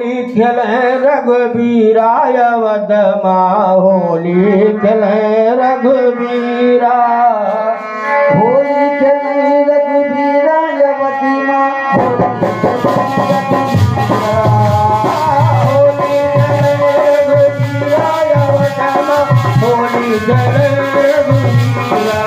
होली खेले रघुबीराय वदमा होली खेले रघुबीरा होली खेले रघुबीराय वदमा होली खेले रघुबीराय वदमा होली खेले रघुबीरा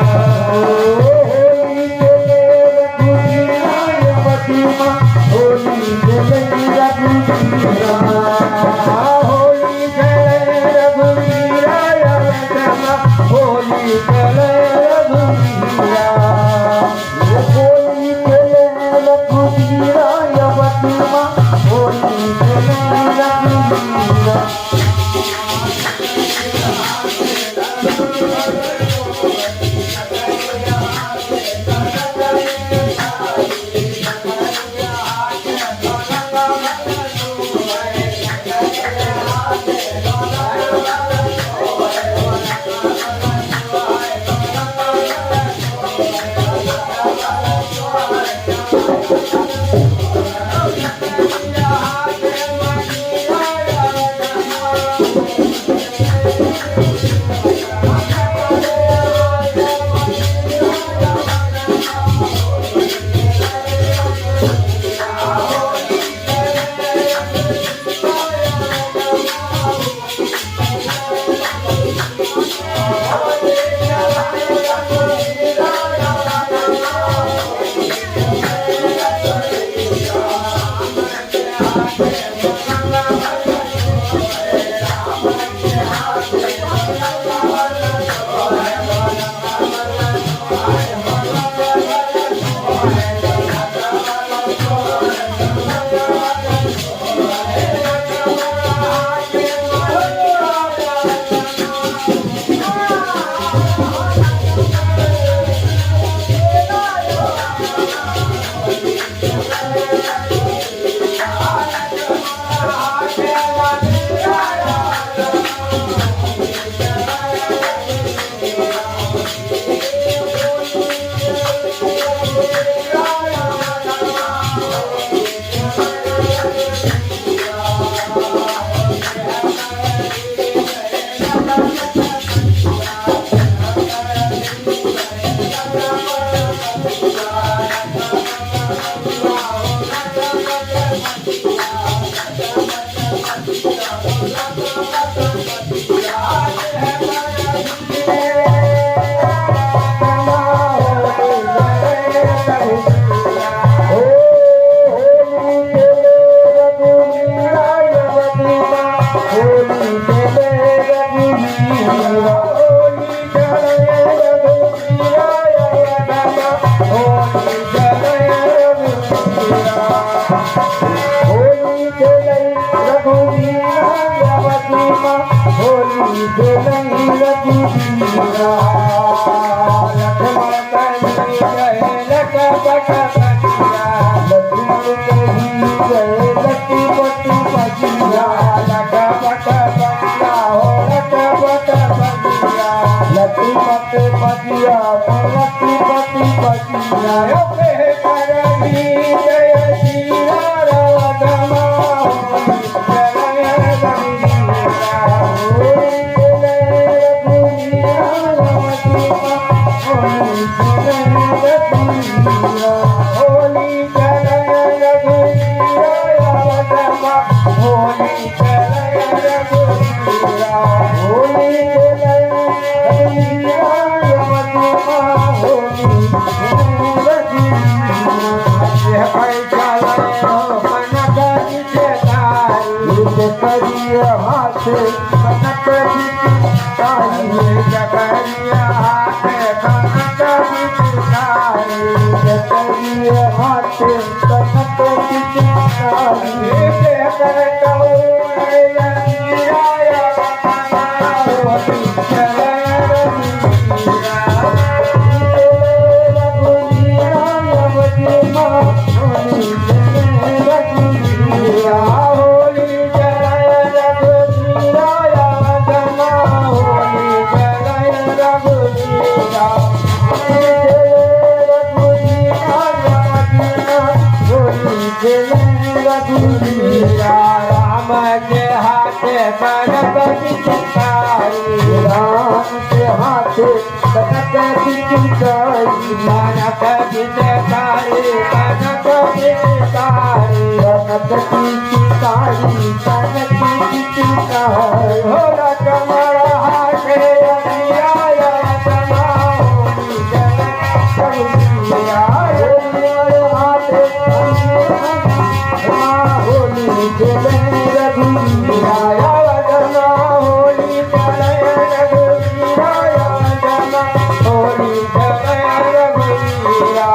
होली खेले रघुबीराय वदमा होली खेले रघुबीरा होली खेले रघुबीराय वदमा होली खेले रघुबीरा होली खेले रघुबीराय वदमा होली खेले रघुबीरा Holy गणपति चिंकारी राम के हाथे कनक की चिंकारी गणपति चिंकारी गणपति चिंकारी कनक की चिंकारी कनक की चिंकारी भोला कमल हाथे अगिया समाओ जगन्नाथ हाथे होली चले रघुवीरा होली चले रघुवीरा होली चले रघुवीरा